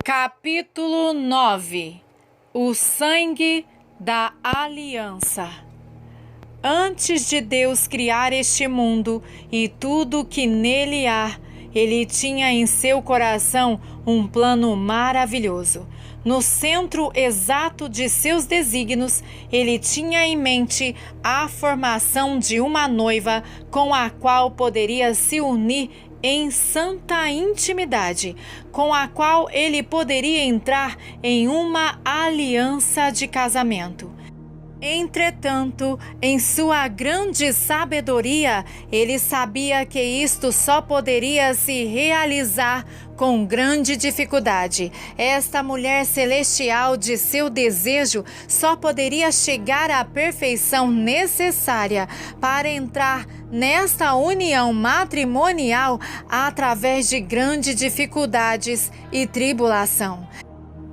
Capítulo 9. O sangue da aliança. Antes de Deus criar este mundo e tudo que nele há, Ele tinha em seu coração um plano maravilhoso. No centro exato de seus desígnios, Ele tinha em mente a formação de uma noiva com a qual poderia se unir em santa intimidade, com a qual ele poderia entrar em uma aliança de casamento. Entretanto, em sua grande sabedoria, ele sabia que isto só poderia se realizar com grande dificuldade. Esta mulher celestial de seu desejo só poderia chegar à perfeição necessária para entrar nesta união matrimonial através de grandes dificuldades e tribulação.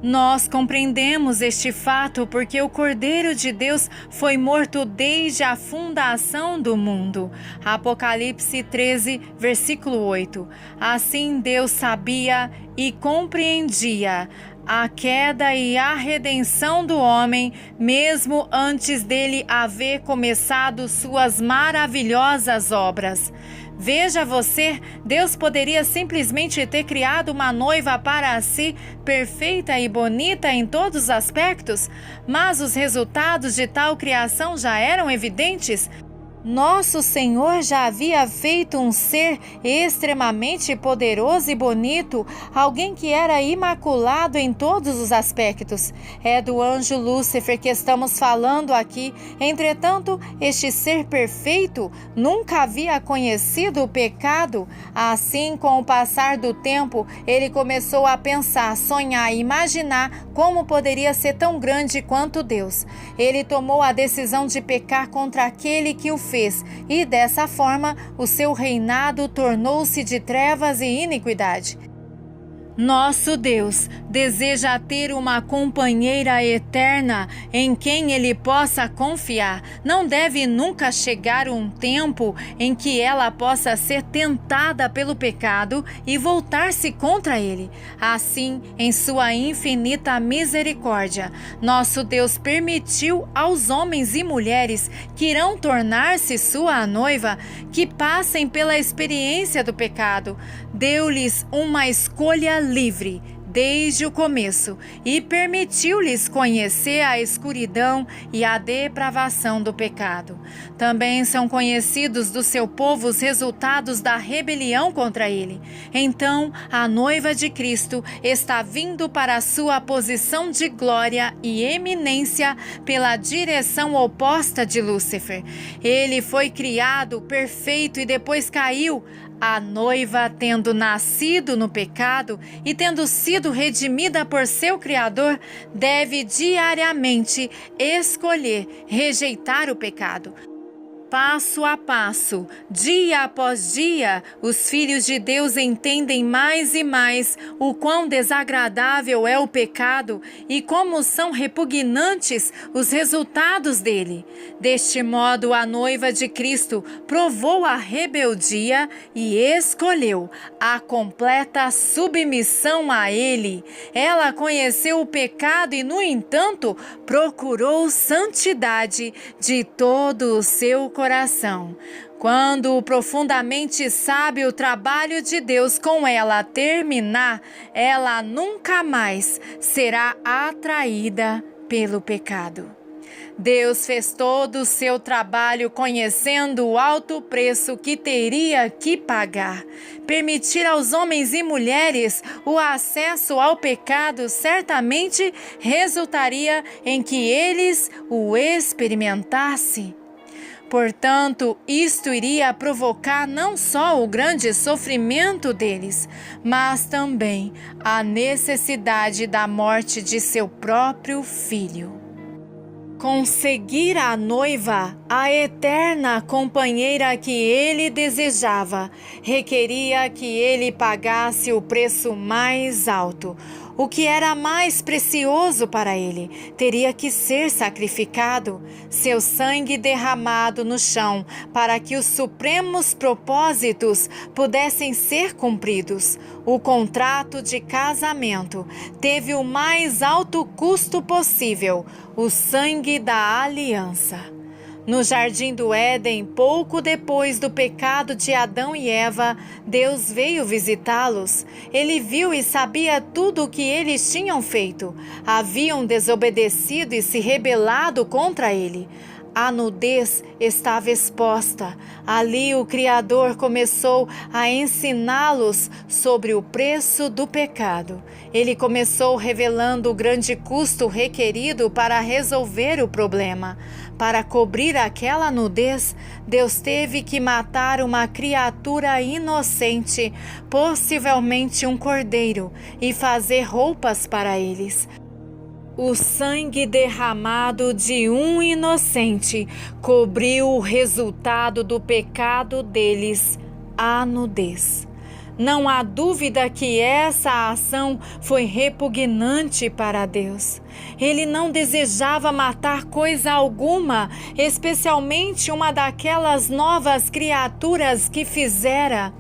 Nós compreendemos este fato porque o Cordeiro de Deus foi morto desde a fundação do mundo. Apocalipse 13, versículo 8. Assim Deus sabia e compreendia a queda e a redenção do homem, mesmo antes dele haver começado suas maravilhosas obras. Veja você, Deus poderia simplesmente ter criado uma noiva para si, perfeita e bonita em todos os aspectos, mas os resultados de tal criação já eram evidentes. Nosso Senhor já havia feito um ser extremamente poderoso e bonito, alguém que era imaculado em todos os aspectos. É do anjo Lúcifer que estamos falando aqui. Entretanto, este ser perfeito nunca havia conhecido o pecado. Assim, com o passar do tempo, ele começou a pensar, sonhar e imaginar como poderia ser tão grande quanto Deus. Ele tomou a decisão de pecar contra aquele que o fez, e dessa forma o seu reinado tornou-se de trevas e iniquidade. Nosso Deus deseja ter uma companheira eterna em quem Ele possa confiar. Não deve nunca chegar um tempo em que ela possa ser tentada pelo pecado e voltar-se contra Ele. Assim, em sua infinita misericórdia, nosso Deus permitiu aos homens e mulheres que irão tornar-se sua noiva que passem pela experiência do pecado. Deu-lhes uma escolha livre desde o começo e permitiu-lhes conhecer a escuridão e a depravação do pecado. Também são conhecidos do seu povo os resultados da rebelião contra ele. Então, a noiva de Cristo está vindo para a sua posição de glória e eminência pela direção oposta de Lúcifer. Ele foi criado perfeito e depois caiu. A noiva, tendo nascido no pecado e tendo sido redimida por seu Criador, deve diariamente escolher rejeitar o pecado. Passo a passo, dia após dia, os filhos de Deus entendem mais e mais o quão desagradável é o pecado e como são repugnantes os resultados dele. Deste modo, a noiva de Cristo provou a rebeldia e escolheu a completa submissão a ele. Ela conheceu o pecado e, no entanto, procurou santidade de todo o seu coração. Quando profundamente sabe o trabalho de Deus com ela terminar, ela nunca mais será atraída pelo pecado. Deus fez todo o seu trabalho conhecendo o alto preço que teria que pagar. Permitir aos homens e mulheres o acesso ao pecado certamente resultaria em que eles o experimentassem. Portanto, isto iria provocar não só o grande sofrimento deles, mas também a necessidade da morte de seu próprio filho. conseguir a noiva, a eterna companheira que ele desejava, requeria que ele pagasse o preço mais alto. O que era mais precioso para ele teria que ser sacrificado, seu sangue derramado no chão, para que os supremos propósitos pudessem ser cumpridos. O contrato de casamento teve o mais alto custo possível, o sangue da aliança. No jardim do Éden, pouco depois do pecado de Adão e Eva, Deus veio visitá-los. Ele viu e sabia tudo o que eles tinham feito. Haviam desobedecido e se rebelado contra ele. A nudez estava exposta. Ali o Criador começou a ensiná-los sobre o preço do pecado. Ele começou revelando o grande custo requerido para resolver o problema. Para cobrir aquela nudez, Deus teve que matar uma criatura inocente, possivelmente um cordeiro, e fazer roupas para eles. O sangue derramado de um inocente cobriu o resultado do pecado deles, a nudez. Não há dúvida que essa ação foi repugnante para Deus. Ele não desejava matar coisa alguma, especialmente uma daquelas novas criaturas que fizera.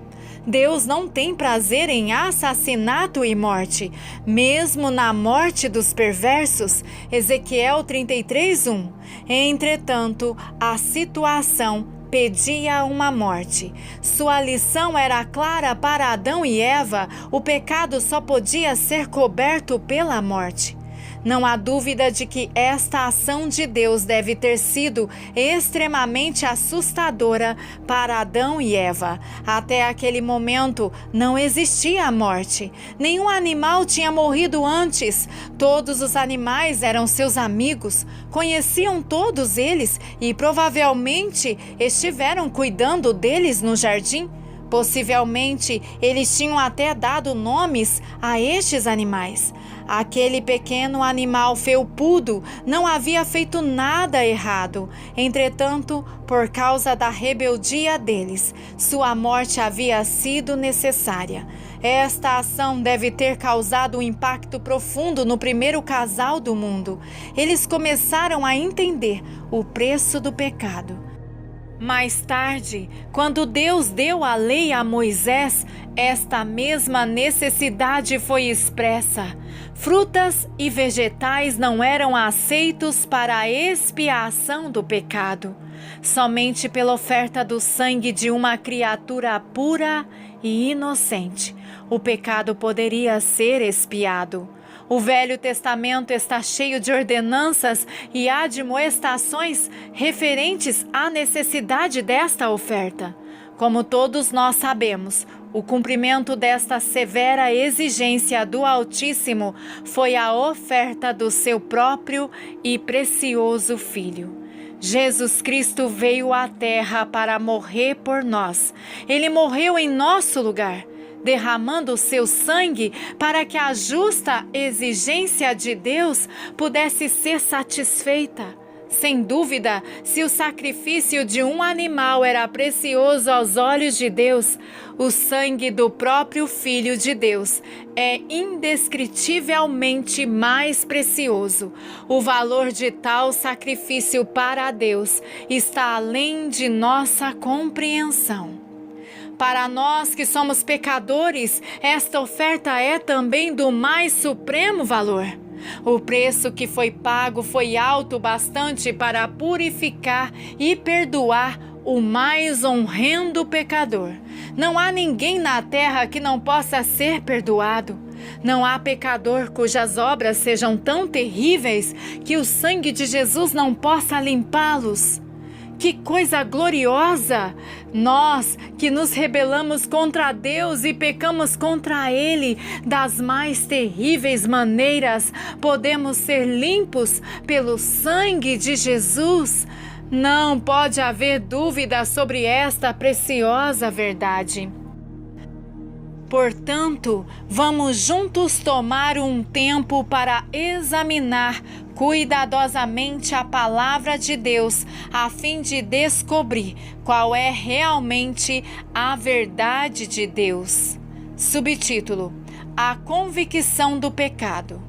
Deus não tem prazer em assassinato e morte, mesmo na morte dos perversos. Ezequiel 33:1. Entretanto, a situação pedia uma morte. Sua lição era clara para Adão e Eva: o pecado só podia ser coberto pela morte. Não há dúvida de que esta ação de Deus deve ter sido extremamente assustadora para Adão e Eva. Até aquele momento não existia a morte. Nenhum animal tinha morrido antes. Todos os animais eram seus amigos, conheciam todos eles e provavelmente estiveram cuidando deles no jardim. Possivelmente, eles tinham até dado nomes a estes animais. Aquele pequeno animal felpudo não havia feito nada errado. Entretanto, por causa da rebeldia deles, sua morte havia sido necessária. Esta ação deve ter causado um impacto profundo no primeiro casal do mundo. Eles começaram a entender o preço do pecado. Mais tarde, quando Deus deu a lei a Moisés, esta mesma necessidade foi expressa. Frutas e vegetais não eram aceitos para a expiação do pecado. Somente pela oferta do sangue de uma criatura pura e inocente, o pecado poderia ser expiado. O Velho Testamento está cheio de ordenanças e admoestações referentes à necessidade desta oferta. Como todos nós sabemos, o cumprimento desta severa exigência do Altíssimo foi a oferta do seu próprio e precioso Filho. Jesus Cristo veio à terra para morrer por nós. Ele morreu em nosso lugar, derramando o seu sangue para que a justa exigência de Deus pudesse ser satisfeita. Sem dúvida, se o sacrifício de um animal era precioso aos olhos de Deus, o sangue do próprio Filho de Deus é indescritivelmente mais precioso. O valor de tal sacrifício para Deus está além de nossa compreensão. Para nós que somos pecadores, esta oferta é também do mais supremo valor. O preço que foi pago foi alto bastante para purificar e perdoar o mais honrendo pecador. Não há ninguém na terra que não possa ser perdoado. Não há pecador cujas obras sejam tão terríveis que o sangue de Jesus não possa limpá-los. Que coisa gloriosa! Nós que nos rebelamos contra Deus e pecamos contra Ele das mais terríveis maneiras, podemos ser limpos pelo sangue de Jesus. Não pode haver dúvida sobre esta preciosa verdade. Portanto, vamos juntos tomar um tempo para examinar cuidadosamente a palavra de Deus, a fim de descobrir qual é realmente a verdade de Deus. Subtítulo: A convicção do pecado.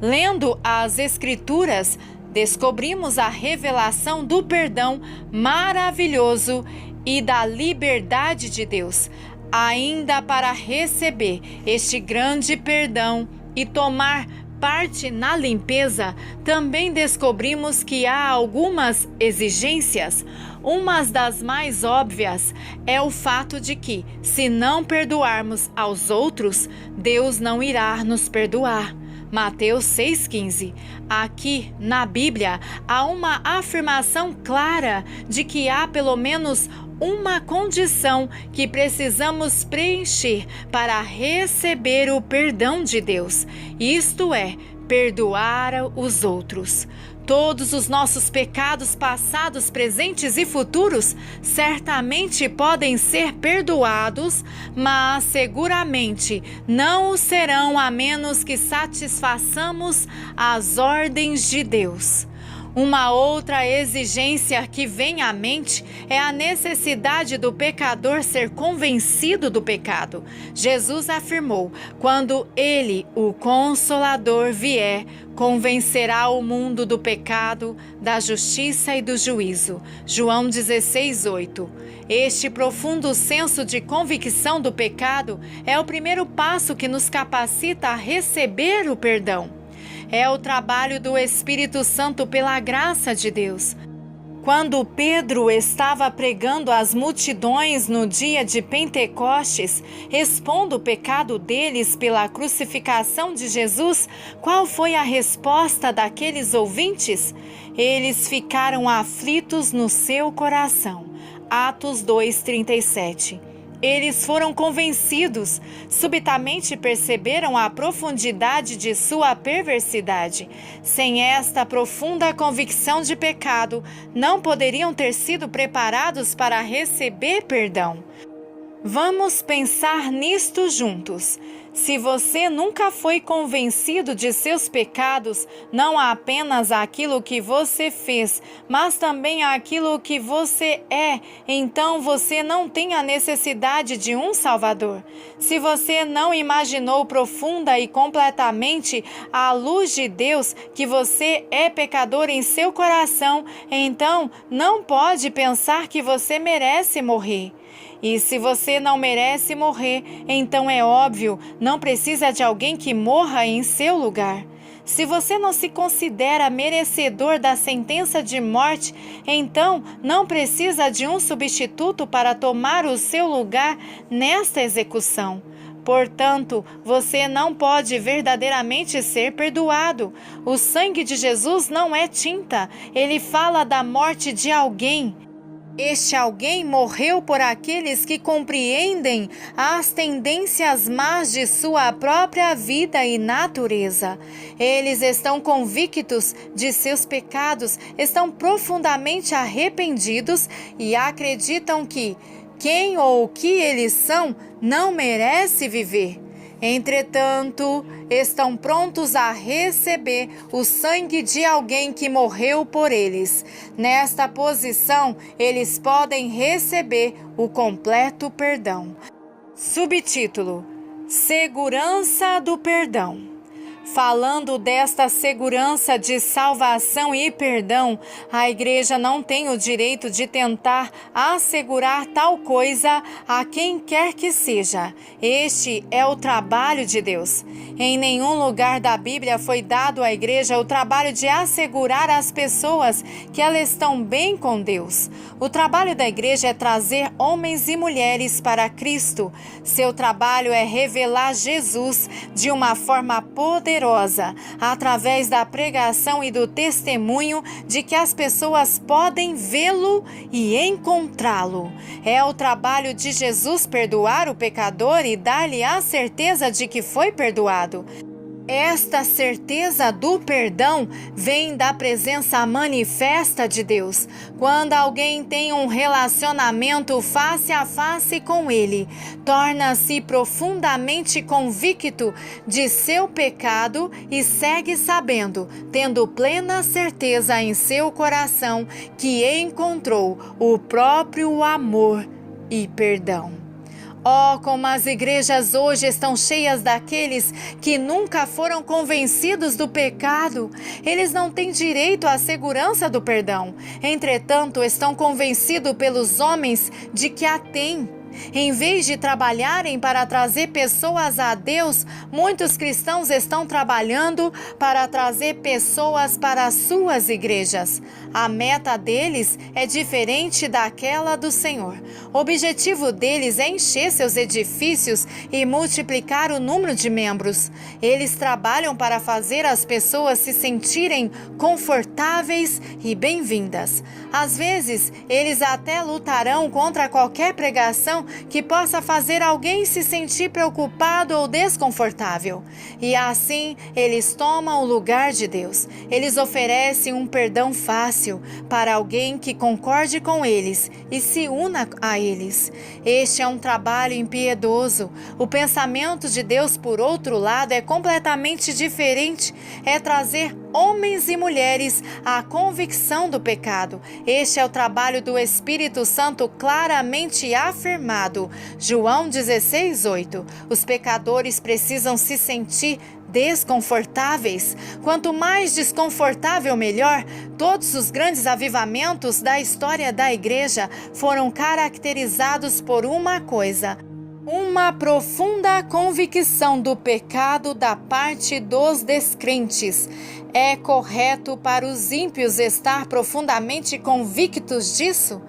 Lendo as Escrituras, descobrimos a revelação do perdão maravilhoso e da liberdade de Deus. Ainda para receber este grande perdão e tomar parte na limpeza, também descobrimos que há algumas exigências. Uma das mais óbvias é o fato de que, se não perdoarmos aos outros, Deus não irá nos perdoar. Mateus 6,15. Aqui na Bíblia há uma afirmação clara de que há pelo menos uma condição que precisamos preencher para receber o perdão de Deus, isto é, perdoar os outros. Todos os nossos pecados passados, presentes e futuros certamente podem ser perdoados, mas seguramente não o serão a menos que satisfaçamos as ordens de Deus. Uma outra exigência que vem à mente é a necessidade do pecador ser convencido do pecado. Jesus afirmou: quando Ele, o Consolador, vier, convencerá o mundo do pecado, da justiça e do juízo. João 16:8. Este profundo senso de convicção do pecado é o primeiro passo que nos capacita a receber o perdão. É o trabalho do Espírito Santo pela graça de Deus. Quando Pedro estava pregando às multidões no dia de Pentecostes, expondo o pecado deles pela crucificação de Jesus, qual foi a resposta daqueles ouvintes? Eles ficaram aflitos no seu coração. Atos 2:37. Eles foram convencidos, subitamente perceberam a profundidade de sua perversidade. Sem esta profunda convicção de pecado, não poderiam ter sido preparados para receber perdão. Vamos pensar nisto juntos. Se você nunca foi convencido de seus pecados, não apenas aquilo que você fez, mas também aquilo que você é, então você não tem a necessidade de um Salvador. Se você não imaginou profunda e completamente à luz de Deus que você é pecador em seu coração, então não pode pensar que você merece morrer. E se você não merece morrer, então é óbvio, não precisa de alguém que morra em seu lugar. Se você não se considera merecedor da sentença de morte, então não precisa de um substituto para tomar o seu lugar nesta execução. Portanto, você não pode verdadeiramente ser perdoado. O sangue de Jesus não é tinta, ele fala da morte de alguém. Este alguém morreu por aqueles que compreendem as tendências más de sua própria vida e natureza. Eles estão convictos de seus pecados, estão profundamente arrependidos e acreditam que quem ou o que eles são não merece viver. Entretanto, estão prontos a receber o sangue de alguém que morreu por eles. Nesta posição, eles podem receber o completo perdão. Subtítulo: Segurança do perdão. Falando desta segurança de salvação e perdão, a igreja não tem o direito de tentar assegurar tal coisa a quem quer que seja. Este é o trabalho de Deus. Em nenhum lugar da Bíblia foi dado à igreja o trabalho de assegurar às pessoas que elas estão bem com Deus. O trabalho da igreja é trazer homens e mulheres para Cristo. Seu trabalho é revelar Jesus de uma forma poderosa, através da pregação e do testemunho de que as pessoas podem vê-lo e encontrá-lo. É o trabalho de Jesus perdoar o pecador e dar-lhe a certeza de que foi perdoado. Esta certeza do perdão vem da presença manifesta de Deus. Quando alguém tem um relacionamento face a face com Ele, torna-se profundamente convicto de seu pecado e segue sabendo, tendo plena certeza em seu coração que encontrou o próprio amor e perdão. Oh, como as igrejas hoje estão cheias daqueles que nunca foram convencidos do pecado. Eles não têm direito à segurança do perdão. Entretanto, estão convencidos pelos homens de que a têm. Em vez de trabalharem para trazer pessoas a Deus, muitos cristãos estão trabalhando para trazer pessoas para as suas igrejas. A meta deles é diferente daquela do Senhor. O objetivo deles é encher seus edifícios e multiplicar o número de membros. Eles trabalham para fazer as pessoas se sentirem confortáveis e bem-vindas. Às vezes, eles até lutarão contra qualquer pregação que possa fazer alguém se sentir preocupado ou desconfortável. E assim, eles tomam o lugar de Deus. Eles oferecem um perdão fácil para alguém que concorde com eles e se una a eles. Este é um trabalho impiedoso. O pensamento de Deus, por outro lado, é completamente diferente. É trazer homens e mulheres à convicção do pecado. Este é o trabalho do Espírito Santo claramente afirmado. João 16:8. Os pecadores precisam se sentir desconfortáveis. Quanto mais desconfortável, melhor. Todos os grandes avivamentos da história da igreja foram caracterizados por uma coisa: uma profunda convicção do pecado da parte dos descrentes. É correto para os ímpios estar profundamente convictos disso?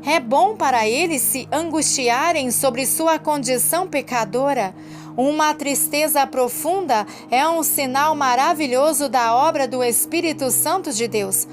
É bom para eles se angustiarem sobre sua condição pecadora? Uma tristeza profunda é um sinal maravilhoso da obra do Espírito Santo de Deus.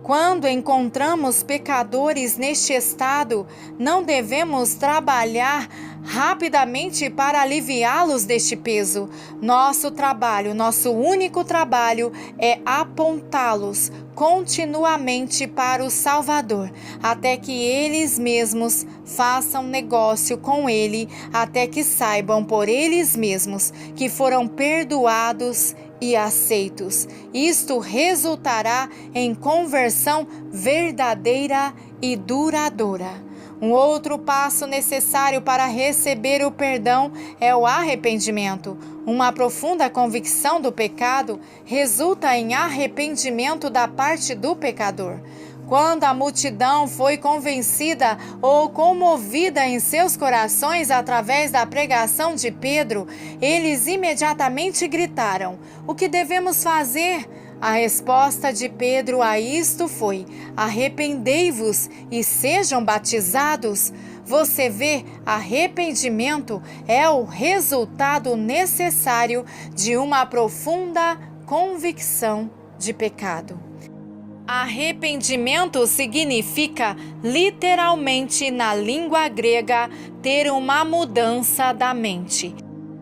Quando encontramos pecadores neste estado, não devemos trabalhar rapidamente para aliviá-los deste peso. Nosso trabalho, nosso único trabalho é apontá-los continuamente para o Salvador, até que eles mesmos façam negócio com Ele, até que saibam por eles mesmos que foram perdoados e aceitos. Isto resultará em conversão verdadeira e duradoura. Um outro passo necessário para receber o perdão é o arrependimento. Uma profunda convicção do pecado resulta em arrependimento da parte do pecador. Quando a multidão foi convencida ou comovida em seus corações através da pregação de Pedro, eles imediatamente gritaram: "O que devemos fazer?" A resposta de Pedro a isto foi: arrependei-vos e sejam batizados. Você vê, arrependimento é o resultado necessário de uma profunda convicção de pecado. Arrependimento significa, literalmente na língua grega, ter uma mudança da mente.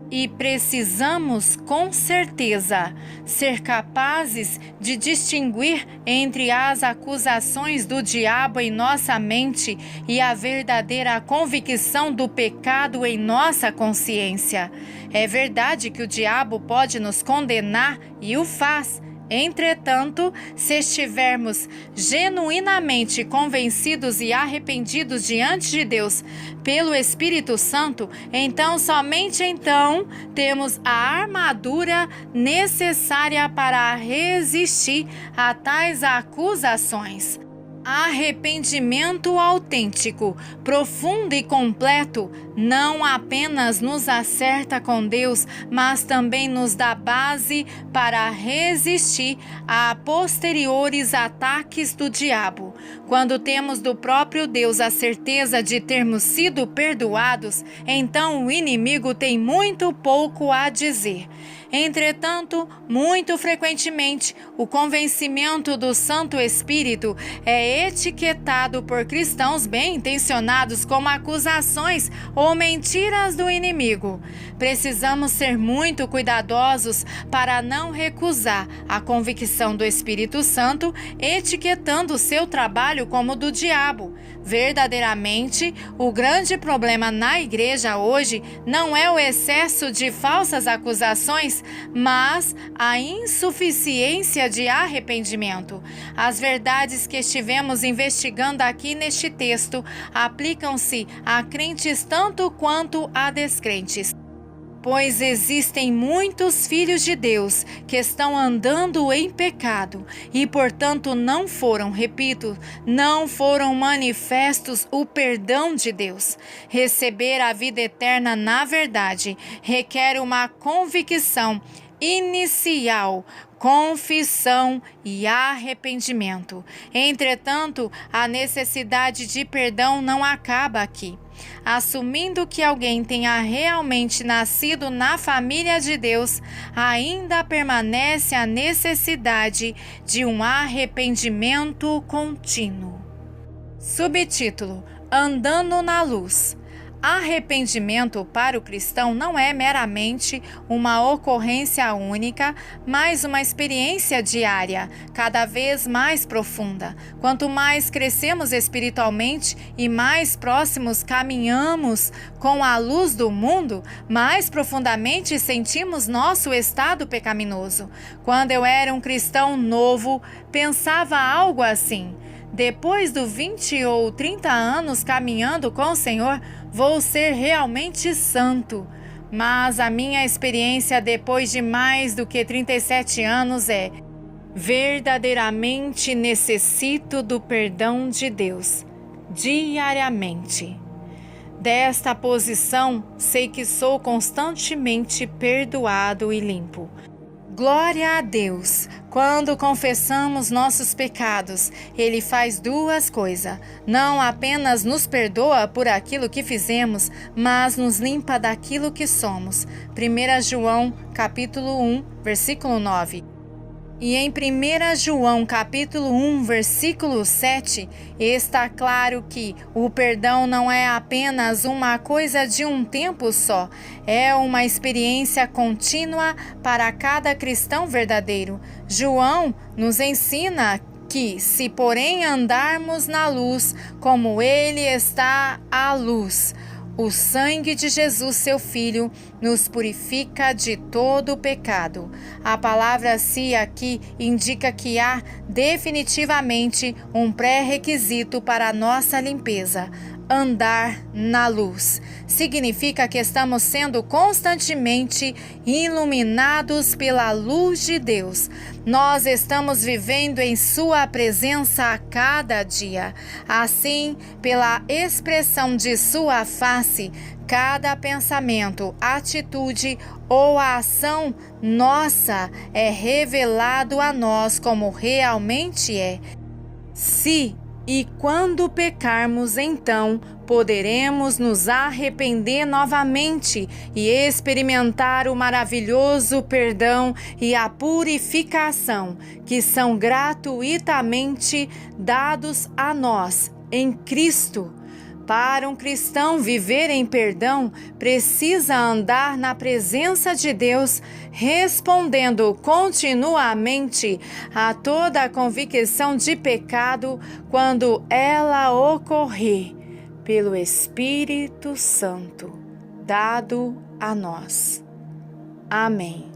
E precisamos, com certeza, ser capazes de distinguir entre as acusações do diabo em nossa mente e a verdadeira convicção do pecado em nossa consciência. É verdade que o diabo pode nos condenar e o faz. Entretanto, se estivermos genuinamente convencidos e arrependidos diante de Deus pelo Espírito Santo, então, somente então, temos a armadura necessária para resistir a tais acusações. Arrependimento autêntico, profundo e completo não apenas nos acerta com Deus, mas também nos dá base para resistir a posteriores ataques do diabo. Quando temos do próprio Deus a certeza de termos sido perdoados, então o inimigo tem muito pouco a dizer. Entretanto, muito frequentemente, o convencimento do Santo Espírito é etiquetado por cristãos bem-intencionados como acusações ou mentiras do inimigo. Precisamos ser muito cuidadosos para não recusar a convicção do Espírito Santo, etiquetando seu trabalho como do diabo. Verdadeiramente, o grande problema na igreja hoje não é o excesso de falsas acusações, mas a insuficiência de arrependimento. As verdades que estivemos investigando aqui neste texto aplicam-se a crentes tanto quanto a descrentes. Pois existem muitos filhos de Deus que estão andando em pecado e, portanto, não foram manifestos o perdão de Deus. Receber a vida eterna na verdade requer uma convicção inicial, confissão e arrependimento. Entretanto, a necessidade de perdão não acaba aqui. Assumindo que alguém tenha realmente nascido na família de Deus, ainda permanece a necessidade de um arrependimento contínuo. Subtítulo: Andando na Luz. Arrependimento para o cristão não é meramente uma ocorrência única, mas uma experiência diária, cada vez mais profunda. Quanto mais crescemos espiritualmente e mais próximos caminhamos com a luz do mundo, mais profundamente sentimos nosso estado pecaminoso. Quando eu era um cristão novo, pensava algo assim: depois dos 20 ou 30 anos caminhando com o Senhor, vou ser realmente santo. Mas a minha experiência depois de mais do que 37 anos é: verdadeiramente necessito do perdão de Deus, diariamente. Desta posição, sei que sou constantemente perdoado e limpo. Glória a Deus! Quando confessamos nossos pecados, Ele faz duas coisas. Não apenas nos perdoa por aquilo que fizemos, mas nos limpa daquilo que somos. 1 João, capítulo 1, versículo 9. E em 1 João capítulo 1, versículo 7, está claro que o perdão não é apenas uma coisa de um tempo só, é uma experiência contínua para cada cristão verdadeiro. João nos ensina que, se porém andarmos na luz, como Ele está à luz, o sangue de Jesus, seu Filho, nos purifica de todo o pecado. A palavra "se" aqui indica que há definitivamente um pré-requisito para a nossa limpeza: andar na luz. Significa que estamos sendo constantemente iluminados pela luz de Deus. Nós estamos vivendo em Sua presença a cada dia. Assim, pela expressão de Sua face, cada pensamento, atitude ou ação nossa é revelado a nós como realmente é. Se e quando pecarmos, então poderemos nos arrepender novamente e experimentar o maravilhoso perdão e a purificação que são gratuitamente dados a nós em Cristo. Para um cristão viver em perdão, precisa andar na presença de Deus, respondendo continuamente a toda a convicção de pecado quando ela ocorrer, pelo Espírito Santo, dado a nós. Amém.